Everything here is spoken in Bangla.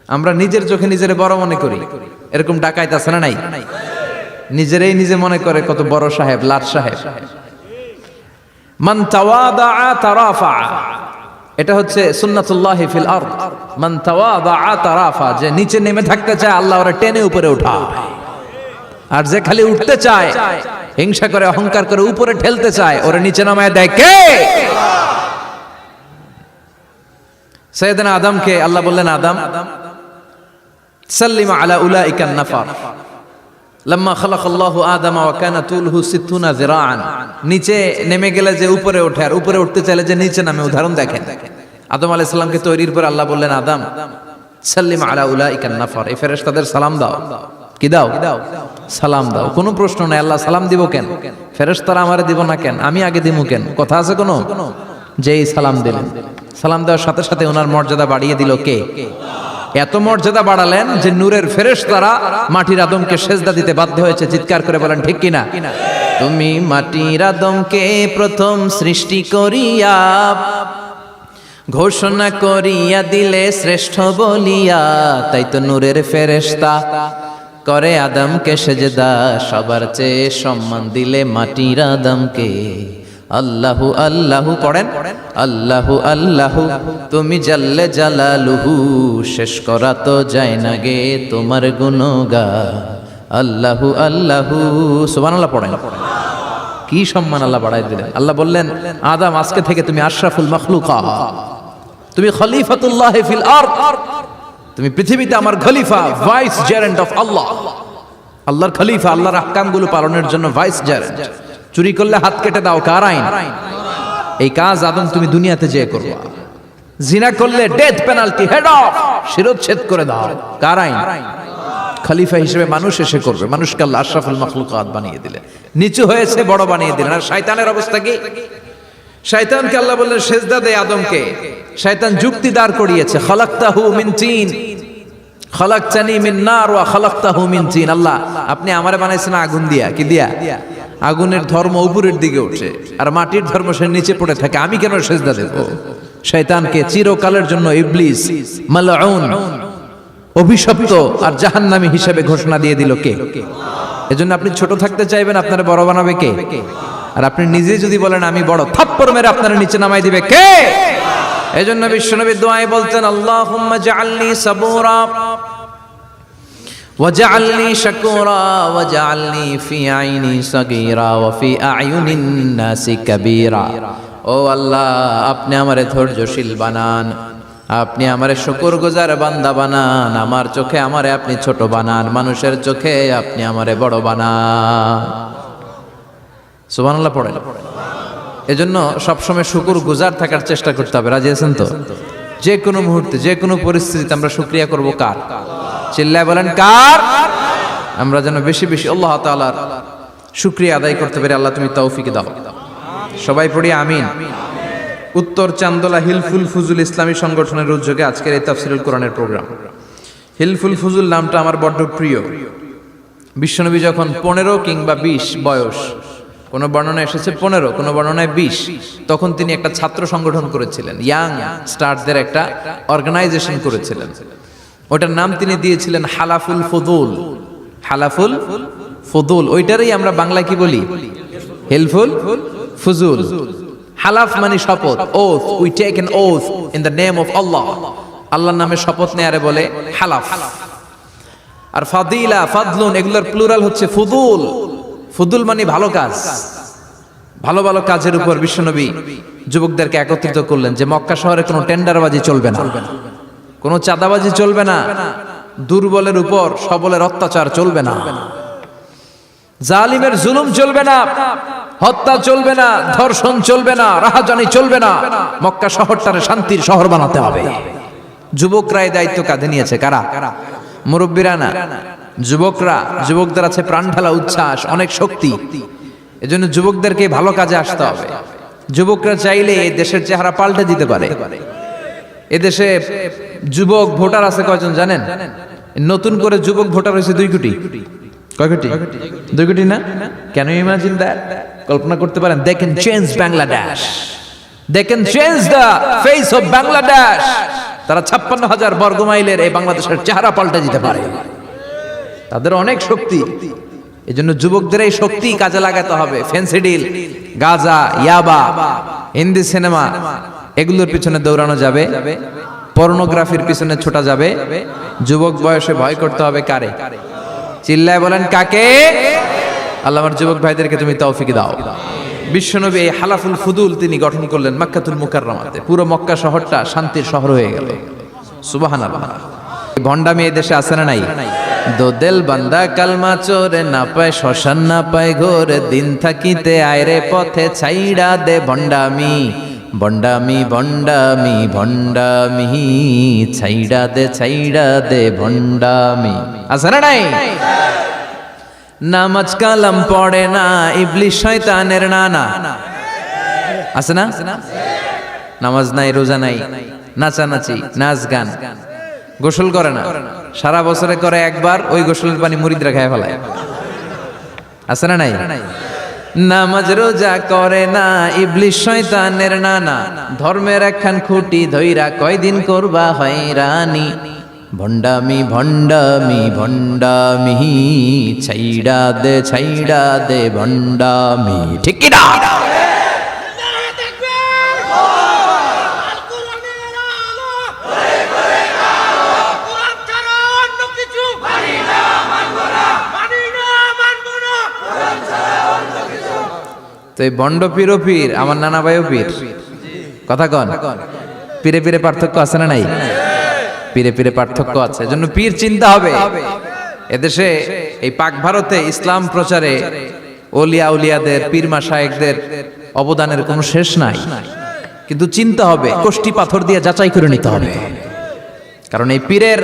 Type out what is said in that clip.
আমরা নিজের চোখে নিজের বড় মনে করি, এরকম ডাকাইত আছে না নাই? নিজেরাই নিজে মনে করে কত বড় সাহেব, লাট সাহেব। মান তাওয়াদা তারাফা, এটা হচ্ছে সুন্নাতুল্লাহি ফিল আরদ। মান তাওয়াদা তারাফা, যে নিচে নেমে থাকতে চায় আল্লাহ ওরে টেনে উপরে উঠায়, আর যে খালি উঠতে চায়, হিংসা করে অহংকার করে উপরে ঠেলতে চায়, ওরে নিচে নামায় দেয় কে? সাইয়েদনা আদমকে আল্লাহ বললেন, আদম সাল্লিম আলা উলাইকান নাফার লাম্মা খালাকাল্লাহু আদামা ওয়া কানা তুলহু 60 যিরাআন। নিচে নেমে গেলে যে উপরে ওঠে, আর উপরে উঠতে চাইলে যে নিচে নামে। উদাহরণ দেখেন, আদম আলাইহিস সালামকে তৈরির পর আল্লাহ বললেন, আদম সাল্লিম আলা উলাইকান নাফার, এই ফেরেশতাদের সালাম দাও। কি দাও? সালাম দাও। কোনো প্রশ্ন নাই, আল্লাহ সালাম দিব কেন? ফেরেশতারা আমারে দিব না কেন? আমি আগে দিব কেন? কথা আছে কোনো? যেই সালাম দিলেন, সালাম দেওয়ার সাথে সাথে ওনার মর্যাদা বাড়িয়ে দিল কে? এত মর্যাদা বাড়ালেন যে নূরের ফেরেশতারা মাটির আদমকে সেজদা দিতে বাধ্য হয়েছে। চিৎকার করে বলেন ঠিক কিনা? তুমি মাটির আদমকে প্রথম সৃষ্টি করিয়া ঘোষণা করিয়া দিলে শ্রেষ্ঠ বলিয়া, তাই তো নূরের ফেরেশতা করে আদমকে সেজদা। সবার চেয়ে সম্মান দিলে মাটির আদমকে। আল্লাহু আল্লাহু পড়েন, আল্লাহু আল্লাহু তুমি জাল্লে জালালুহু, শেষ করা তো যায় না গে তোমার গুণগান। আল্লাহু আল্লাহু, সুবহানাল্লাহ পড়েন। কি সম্মান আল্লাহ বাড়াই দিলেন। আল্লাহ বললেন, আদম আজকে থেকে তুমি আশরাফুল মাখলুকাত, তুমি খলিফাতুল্লাহ ফিল আরদ, তুমি পৃথিবীতে আমার খলিফা, ভাইস জেরেন্ট অফ আল্লাহ। আল্লাহর খলিফা, আল্লাহর আহকামগুলো পালনের জন্য ভাইস জেরেন্ট। চুরি করলে হাত কেটে দাও, কার আইন? এই কাজ আদম তুমি দুনিয়াতে যেয়ে করবা। জিনা করলে ডেথ পেনাল্টি, হেড অফ, শিরচ্ছেদ করে দাও, কার আইন? খলিফা হিসেবে মানুষ এসে করবে। মানুষকে আল্লাহ আশরাফুল মাখলুকাত বানিয়ে দিলেন, নিচু হয়েছে বড় বানিয়ে দিলেন। আর শয়তানের অবস্থা কি? শয়তানকে আল্লাহ বললেন সেজদা দে আদমকে। শয়তান যুক্তি দাঁড় করিয়েছে, খালাকতাহু মিন তিন খালাকতানি মিন নার ওয়া খালাকতাহু মিন তিন। আল্লাহ আপনি আমারে বানাইছেন আগুন দিয়া। কি দিয়া? আগুনের ধর্ম উপরের দিকে ওঠে, আর মাটির ধর্ম সে নিচে পড়ে থাকে, আমি কেন সেজদা দেব? শয়তানকে চিরকালের জন্য ইবলিস মালউন, অভিশপ্ত আর জাহান্নামী হিসেবে ঘোষণা দিয়ে দিল কে? এজন্য আপনি ছোট থাকতে চাইবেন, আপনারা বড় বানাবে কে? আর আপনি নিজে যদি বলেন আমি বড়, থাপ্পড় মেরে আপনারা নিচে নামাই দিবে কে? এজন্য বিশ্বনবী দোয়ায় বলতেন, আল্লাহুম্মা জাআলনি সাবুরা ওয়াজআলনি শাকুরা ওয়াজআলনি ফি আইনি সাগীরা ওয়া ফি আ'য়ুনিন নাসি কাবীরা। ও আল্লাহ, আপনি আমারে ধৈর্যশীল বানান, আপনি আমারে শুকরগুজার বান্দা বানান, আমার চোখে আমারে আপনি ছোট বানান, মানুষের চোখে আপনি আমারে বড় বানান। সুবহানাল্লাহ পড়েন। এজন্য সবসময় শুকরগুজার থাকার চেষ্টা করতে হবে। রাজি আছেন তো? যে কোনো মুহূর্তে, যে কোনো পরিস্থিতিতে আমরা শুকরিয়া করব কার? চিল্লায় বলেন কার? আমরা যেন বেশি বেশি আল্লাহ তাআলার শুকরিয়া আদায় করতে পারি। আল্লাহ তুমি তৌফিক দাও। সবাই পড়ি আমিন। উত্তর চান্দোলা হিলফুল ফুজুল ইসলামী সংগঠনের উদ্যোগে আজকের এই তাফসীরুল কোরআনের প্রোগ্রাম। হিলফুল ফুজুল নামটা আমার বড্ড প্রিয়। বিশ্বনবী যখন 15 কিংবা 20 বয়স, কোন বর্ণনায় এসেছে 15, কোন বর্ণনায় 20, তখন তিনি একটা ছাত্র সংগঠন করেছিলেন, ইয়াং স্টারদের একটা অর্গানাইজেশন করেছিলেন। ওটার নাম তিনি দিয়েছিলেন হালাফুল ফুদুল। হালাফুল ফুদুল, ওইটারই আমরা বাংলায় কি বলি? হিলফুল ফুজুল। হালাফ মানে শপথ, oath, we take an oath in the name of Allah. আল্লাহর নামে শপথ নেয়ারে বলে হালাফ। আর ফাদিলা, ফাদলুন, এগুলোর প্লুরাল হচ্ছে ফুদুল। ফুদুল মানে ভালো কাজ। ভালো ভালো কাজের উপর বিশ্বনবী যুবকদেরকে একত্রিত করলেন যে মক্কা শহরে কোনো টেন্ডারবাজি চলবে না, কোনো চাঁদাবাজি চলবে না, দুর্বলের উপর সবলের অত্যাচার চলবে না, জালিমের জুলুম চলবে না, হত্যা চলবে না, ধর্ষণ চলবে না, রাহাজানি চলবে না। মক্কা শহরটারে শান্তির শহর বানাতে হবে। যুবকরা এই দায়িত্ব কাঁধে নিয়েছে। কারা? মুরব্বীরা না, যুবকরা। যুবকদের আছে প্রাণ ঢালা উচ্ছ্বাস, অনেক শক্তি। এজন্য যুবকদেরকে ভালো কাজে আসতে হবে। যুবকরা চাইলে এই দেশের চেহারা পাল্টে দিতে পারে। এদেশে যুবক ভোটার আছে কয়জন জানেন? নতুন করে যুবক ভোটার হয়েছে 2 কোটি। কয় কোটি? 2 কোটি না? Can you imagine that? কল্পনা করতে পারেন? They can change Bangladesh, they can change the face of Bangladesh. তারা 56,000 বর্গমাইলের এই বাংলাদেশের চেহারা পাল্টে দিতে পারে। তাদের অনেক শক্তি। এই জন্য যুবকদের এই শক্তি কাজে লাগাতে হবে। ফেন্সিডিল, গাঁজা, ইয়াবা, হিন্দি সিনেমা এগুলোর পিছনে দৌড়ানো যাবে, পর্নোগ্রাফির পিছনে ছোটা যাবে। যুবক বয়সে ভয় করতে হবে কারে? চিল্লায় বলেন কাকে? আল্লাহ আমার যুবক ভাইদেরকে তুমি তৌফিক দাও। বিশ্বনবী এই হালাফুল ফুদুল তিনি গঠন করলেন মক্কাতুল মুকাররমাতে। পুরো মক্কা শহরটা শান্তির শহর হয়ে গেল। সুবহানাল্লাহ। ভণ্ডামি এই দেশে আছে না নাই? দোদেল বান্দা কালমা চোরে না পায় শ্মশান না পায় ঘোর, দিন থাকিতে আয়রে পথে ছাইড়া দে ভণ্ডামি, ভণ্ডামি ভণ্ডামি ভণ্ডামি, ছাইড়া দে ভণ্ডামি। আছে না নাই? নামাজ কালাম পড়ে না ইবলিশ শয়তানের নানা। আছে না? নামাজ নাই, রোজা নাই, নাচানাচি, নাচ গান, গোসল করে না, সারা বছরে করে একবার, ওই গোসলের পানি মুরিদরা খায় ফেলায়। আছে না নাই? নামাজ রোজা করে না ইবলিশ শয়তানের নানা, ধর্মের একখান খুঁটি ধইরা কয়দিন করবা হয়রানি, ভণ্ডামি ভণ্ডামি ভণ্ডামি, ছাইড়া দে ভণ্ডামি। ঠিক কি না? তো এই বন্ড পীর ও পীর, আমার নানা ভাইও পীর। কথা কন, পীরে পীরে পার্থক্য আছে না নাই? পীরে পীরে পার্থক্য আছে, এজন্য পীর চিন্তা হবে। এদেশে এই পাক ভারতে ইসলাম প্রচারে ওলিয়া উলিয়াদের, পীর মাশায়েখদের অবদানের কোনো শেষ নাই। কিন্তু চিন্তা হবে, কষ্টি পাথর দিয়ে যাচাই করে নিতে হবে, কারণ এই পীরের